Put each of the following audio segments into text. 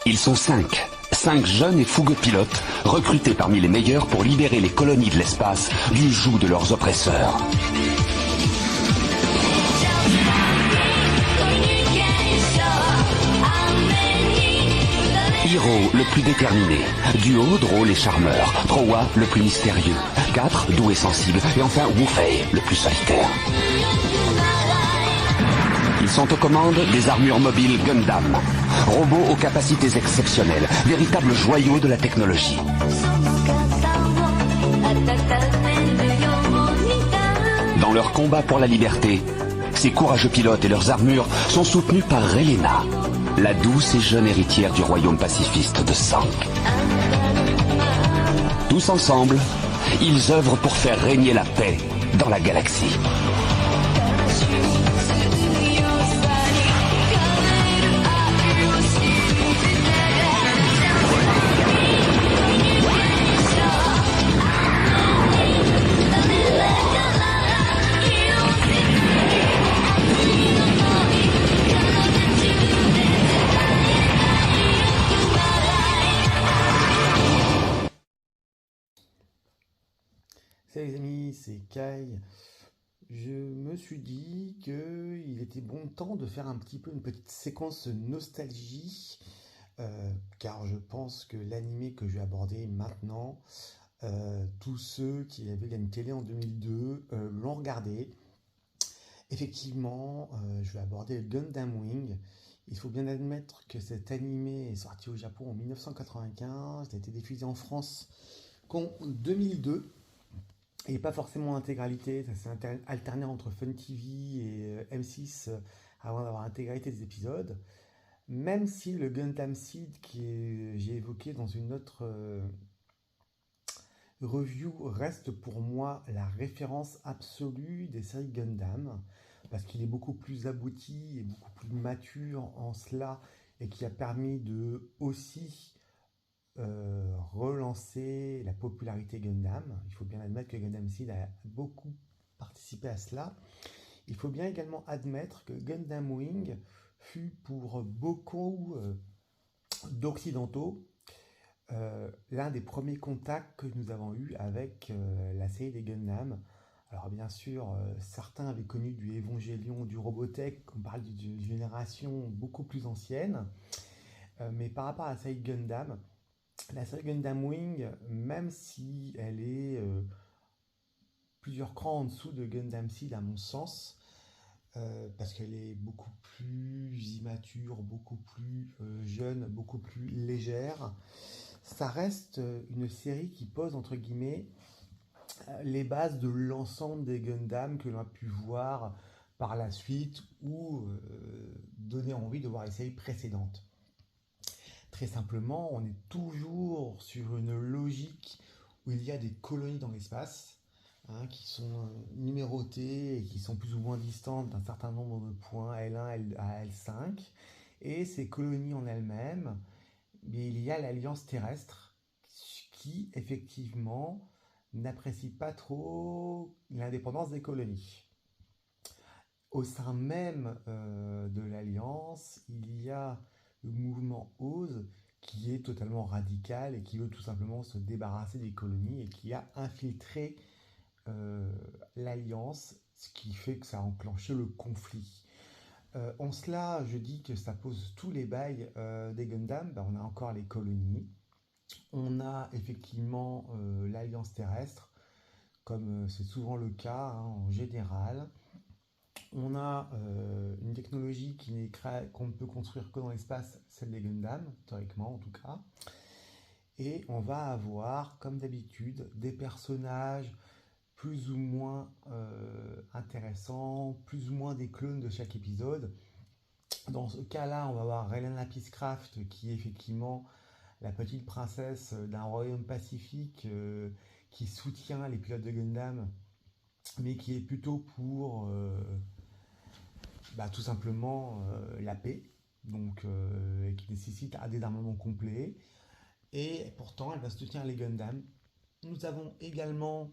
Ils sont 5. 5 jeunes et fougueux pilotes, recrutés parmi les meilleurs pour libérer les colonies de l'espace du joug de leurs oppresseurs. Hiro, le plus déterminé. Duo, drôle et charmeur. Trowa, le plus mystérieux. 4, doux et sensible. Et enfin, Wufei, le plus solitaire. Ils sont aux commandes des armures mobiles Gundam. Robots aux capacités exceptionnelles. Véritables joyaux de la technologie. Dans leur combat pour la liberté, ces courageux pilotes et leurs armures sont soutenus par Relena, la douce et jeune héritière du royaume pacifiste de Sank. Tous ensemble, ils œuvrent pour faire régner la paix dans la galaxie. Salut les amis, c'est Kai. Je me suis dit qu'il était bon temps de faire un petit peu une petite séquence nostalgie, car je pense que l'animé que je vais aborder maintenant, tous ceux qui avaient gagné télé en 2002 l'ont regardé. Effectivement, je vais aborder Gundam Wing. Il faut bien admettre que cet animé est sorti au Japon en 1995, il a été diffusé en France qu'en 2002. Et pas forcément en intégralité, ça s'est alterné entre Fun TV et M6 avant d'avoir l'intégralité des épisodes. Même si le Gundam Seed j'ai évoqué dans une autre review reste pour moi la référence absolue des séries Gundam, parce qu'il est beaucoup plus abouti et beaucoup plus mature en cela, et qui a permis de aussi relancer la popularité Gundam. Il faut bien admettre que Gundam Seed a beaucoup participé à cela. Il faut bien également admettre que Gundam Wing fut pour beaucoup d'occidentaux l'un des premiers contacts que nous avons eu avec la série des Gundam. Alors bien sûr, certains avaient connu du Evangelion, du Robotech, on parle d'une génération beaucoup plus ancienne, mais par rapport à la série Gundam, la série Gundam Wing, même si elle est plusieurs crans en dessous de Gundam Seed à mon sens, parce qu'elle est beaucoup plus immature, beaucoup plus jeune, beaucoup plus légère, ça reste une série qui pose entre guillemets les bases de l'ensemble des Gundam que l'on a pu voir par la suite ou donner envie de voir les séries précédentes. Très simplement, on est toujours sur une logique où il y a des colonies dans l'espace, qui sont numérotées et qui sont plus ou moins distantes d'un certain nombre de points L1 à L5. Et ces colonies en elles-mêmes, il y a l'Alliance terrestre qui, effectivement, n'apprécie pas trop l'indépendance des colonies. Au sein même de l'Alliance, il y a le mouvement OSE qui est totalement radical et qui veut tout simplement se débarrasser des colonies et qui a infiltré l'Alliance, ce qui fait que ça a enclenché le conflit. En cela, je dis que ça pose tous les bails des Gundam. On a encore les colonies, on a effectivement l'Alliance terrestre, comme c'est souvent le cas en général. On a une technologie qu'on ne peut construire que dans l'espace, celle des Gundam, théoriquement en tout cas. Et on va avoir, comme d'habitude, des personnages plus ou moins intéressants, plus ou moins des clones de chaque épisode. Dans ce cas-là, on va avoir Relena Peacecraft, qui est effectivement la petite princesse d'un royaume pacifique qui soutient les pilotes de Gundam, mais qui est plutôt pour tout simplement la paix, donc qui nécessite un désarmement complet. Et pourtant, elle va soutenir les Gundam. Nous avons également,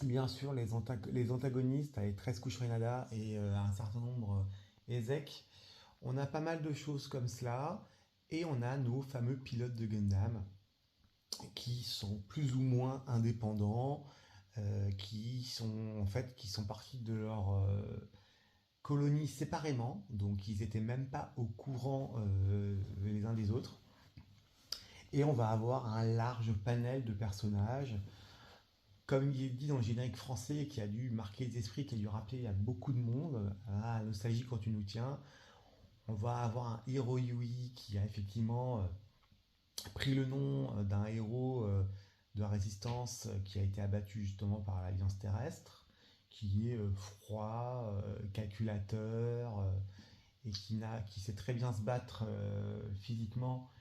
bien sûr, les antagonistes avec Tresku Shrinada et un certain nombre Ezek. On a pas mal de choses comme cela. Et on a nos fameux pilotes de Gundam qui sont plus ou moins indépendants, qui sont partis de leur colonie séparément, donc ils n'étaient même pas au courant les uns des autres. Et on va avoir un large panel de personnages, comme il est dit dans le générique français, qui a dû marquer les esprits, qui a dû rappeler à beaucoup de monde, à Nostalgie quand tu nous tiens. On va avoir un héros Yui qui a effectivement pris le nom d'un héros de la résistance qui a été abattu justement par l'Alliance terrestre, qui est froid, calculateur, et qui sait très bien se battre physiquement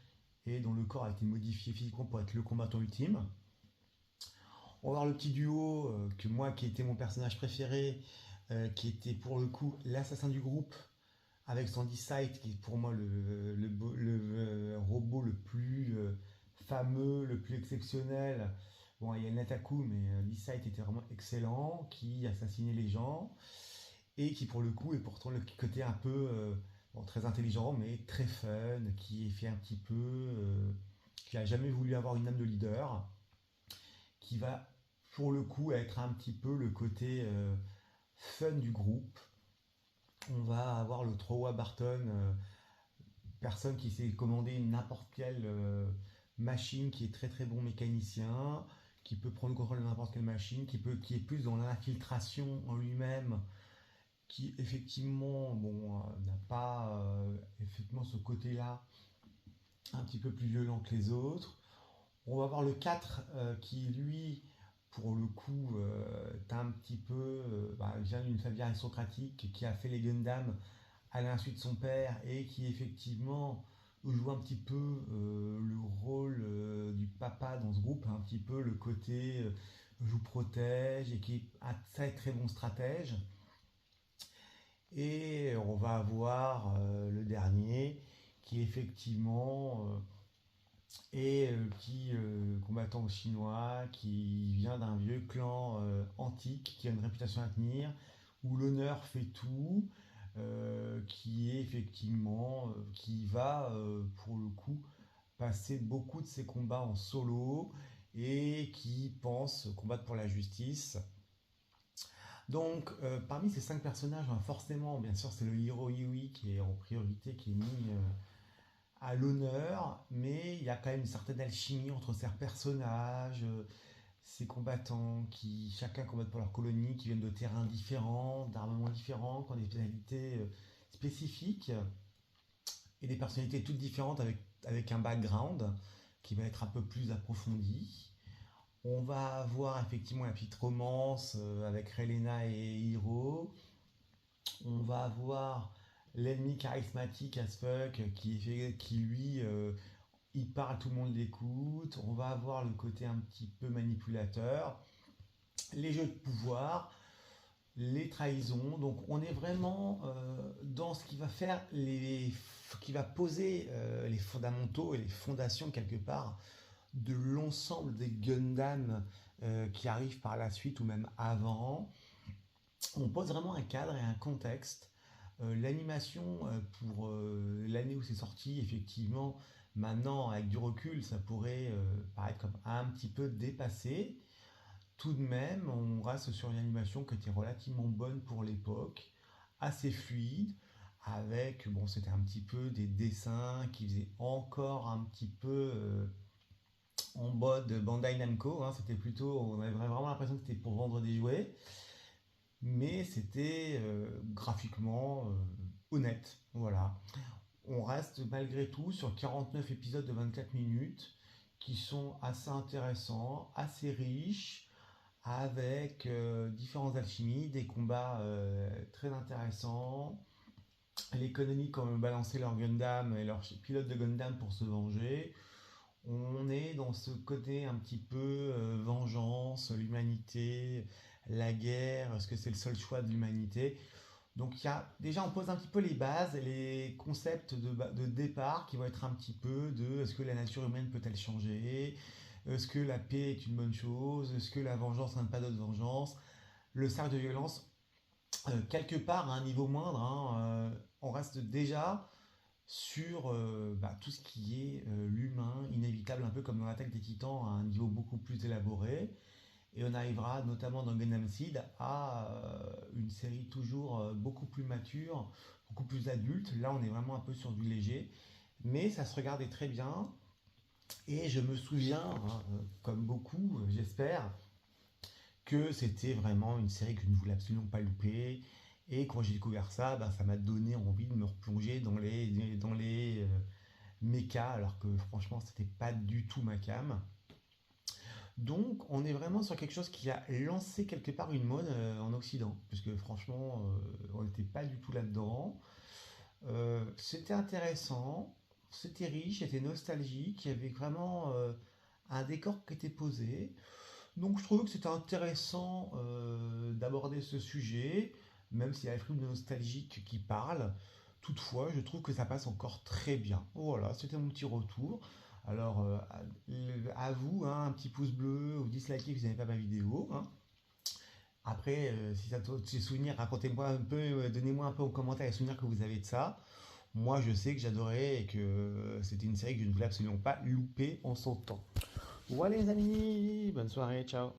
et dont le corps a été modifié physiquement pour être le combattant ultime. On va voir le petit duo qui était mon personnage préféré, qui était pour le coup l'assassin du groupe, avec son D-Sight, qui est pour moi le robot le plus fameux, le plus exceptionnel. Bon, il y a Nataku, mais D-Sight était vraiment excellent, qui assassinait les gens, et qui pour le coup est pourtant le côté un peu très intelligent, mais très fun, qui est fait un petit peu, qui a jamais voulu avoir une âme de leader, qui va pour le coup être un petit peu le côté fun du groupe. On va avoir le Trowa Barton, personne qui sait commander n'importe quelle machine, qui est très très bon mécanicien, qui peut prendre le contrôle de n'importe quelle machine, qui est plus dans l'infiltration en lui-même, qui effectivement n'a pas effectivement ce côté-là un petit peu plus violent que les autres. On va voir le 4 qui lui pour le coup est un petit peu vient d'une famille aristocratique qui a fait les Gundam à l'insu de son père et qui effectivement joue un petit peu le rôle du papa dans ce groupe, un petit peu le côté je vous protège et qui est un très très bon stratège. Et on va avoir le dernier qui effectivement est petit combattant chinois qui vient d'un vieux clan antique qui a une réputation à tenir, où l'honneur fait tout, qui est effectivement, qui va pour le coup passer beaucoup de ses combats en solo et qui pense combattre pour la justice. Donc, parmi ces 5 personnages, forcément, bien sûr, c'est le Hiro Yui qui est en priorité, qui est mis à l'honneur, mais il y a quand même une certaine alchimie entre ces personnages, ces combattants qui chacun combattent pour leur colonie, qui viennent de terrains différents, d'armements différents, qui ont des personnalités spécifiques et des personnalités toutes différentes avec un background qui va être un peu plus approfondi. On va avoir effectivement la petite romance avec Relena et Hiro. On va avoir l'ennemi charismatique as fuck qui lui, il parle, tout le monde l'écoute. On va avoir le côté un petit peu manipulateur. Les jeux de pouvoir, les trahisons. Donc on est vraiment dans ce qui va faire qui va poser les fondamentaux et les fondations quelque part de l'ensemble des Gundam qui arrivent par la suite ou même avant. On pose vraiment un cadre et un contexte. L'animation pour l'année où c'est sorti, effectivement, maintenant avec du recul, ça pourrait paraître comme un petit peu dépassé. Tout de même, on reste sur une animation qui était relativement bonne pour l'époque, assez fluide, avec, c'était un petit peu des dessins qui faisaient encore un petit peu en mode Bandai Namco, hein, on avait vraiment l'impression que c'était pour vendre des jouets, mais c'était graphiquement honnête, voilà. On reste malgré tout sur 49 épisodes de 24 minutes qui sont assez intéressants, assez riches, avec différentes alchimies, des combats très intéressants, les colonies qui ont balancé leur Gundam et leurs pilotes de Gundam pour se venger. On est dans ce côté un petit peu vengeance, l'humanité, la guerre, est-ce que c'est le seul choix de l'humanité? Donc déjà on pose un petit peu les bases, les concepts de départ qui vont être un petit peu de est-ce que la nature humaine peut-elle changer? Est-ce que la paix est une bonne chose? Est-ce que la vengeance n'a pas d'autre vengeance? Le cercle de violence, quelque part à un niveau moindre, hein, on reste déjà sur tout ce qui est l'humain, inévitable, un peu comme dans l'attaque des Titans, à un niveau beaucoup plus élaboré. Et on arrivera notamment dans Gundam Seed à une série toujours beaucoup plus mature, beaucoup plus adulte. Là, on est vraiment un peu sur du léger, mais ça se regardait très bien. Et je me souviens, hein, comme beaucoup, j'espère, que c'était vraiment une série que je ne voulais absolument pas louper. Et quand j'ai découvert ça, ça m'a donné envie de me replonger dans les mechas, alors que franchement, c'était pas du tout ma cam. Donc, on est vraiment sur quelque chose qui a lancé quelque part une mode en Occident, puisque franchement, on n'était pas du tout là-dedans. C'était intéressant, c'était riche, c'était nostalgique, il y avait vraiment un décor qui était posé. Donc, je trouvais que c'était intéressant d'aborder ce sujet, même s'il y a un film de nostalgique qui parle. Toutefois, je trouve que ça passe encore très bien. Voilà, c'était mon petit retour. Alors, à vous, hein, un petit pouce bleu ou dislikez si vous n'avez pas ma vidéo, hein. Après, si ça te fait souvenir, racontez-moi un peu, donnez-moi un peu en commentaire les souvenirs que vous avez de ça. Moi, je sais que j'adorais et que c'était une série que je ne voulais absolument pas louper en son temps. Voilà les amis, bonne soirée, ciao.